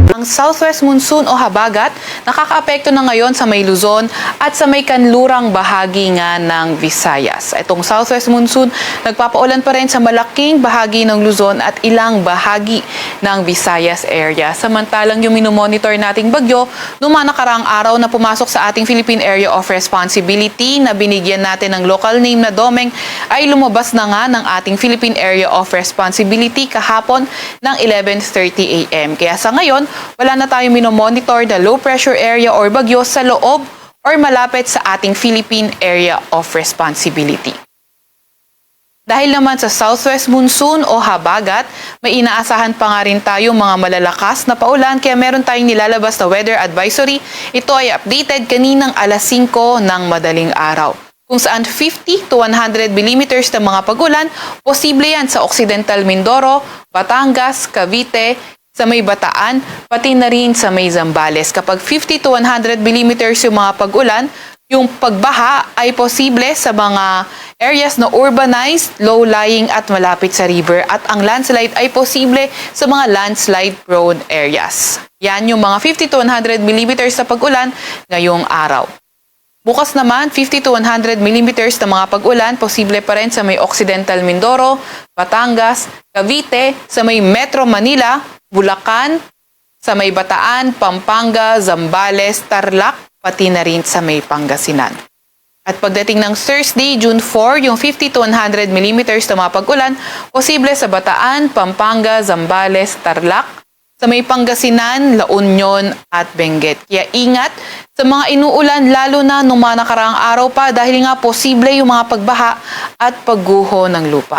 Ang southwest monsoon o habagat nakakaapekto na ngayon sa may Luzon at sa may kanlurang bahagi nga ng Visayas. Itong southwest monsoon nagpapaulan pa rin sa malaking bahagi ng Luzon at ilang bahagi ng Visayas area. Samantalang yung minomonitor nating bagyo noong mga nakaraang araw na pumasok sa ating Philippine Area of Responsibility na binigyan natin ng local name na Domeng ay lumabas na nga ng ating Philippine Area of Responsibility kahapon ng 11:30 a.m. Kaya sa ngayon, wala na tayong minomonitor na low pressure area or bagyo sa loob or malapit sa ating Philippine Area of Responsibility. Dahil naman sa southwest monsoon o habagat, may inaasahan pa nga rin tayong mga malalakas na paulan kaya meron tayong nilalabas na weather advisory. Ito ay updated kaninang alas 5 ng madaling araw. Kung saan 50 to 100 millimeters na mga pagulan, posible yan sa Occidental Mindoro, Batangas, Cavite, sa may Bataan, pati na rin sa may Zambales. Kapag 50 to 100 millimeters yung mga pag-ulan, yung pagbaha ay posible sa mga areas na urbanized, low-lying at malapit sa river. At ang landslide ay posible sa mga landslide-prone areas. Yan yung mga 50 to 100 millimeters na pag-ulan ngayong araw. Bukas naman, 50 to 100 millimeters na mga pag-ulan, posible pa rin sa may Occidental Mindoro, Batangas, Cavite, sa may Metro Manila, Bulacan, sa may Bataan, Pampanga, Zambales, Tarlac, pati na rin sa may Pangasinan. At pagdating ng Thursday, June 4, yung 50 to 100 millimeters na mga pag-ulan, posible sa Bataan, Pampanga, Zambales, Tarlac, sa may Pangasinan, La Union at Benguet. Kaya ingat sa mga inuulan lalo na nung mga nakaraang araw pa dahil nga posible yung mga pagbaha at pagguho ng lupa.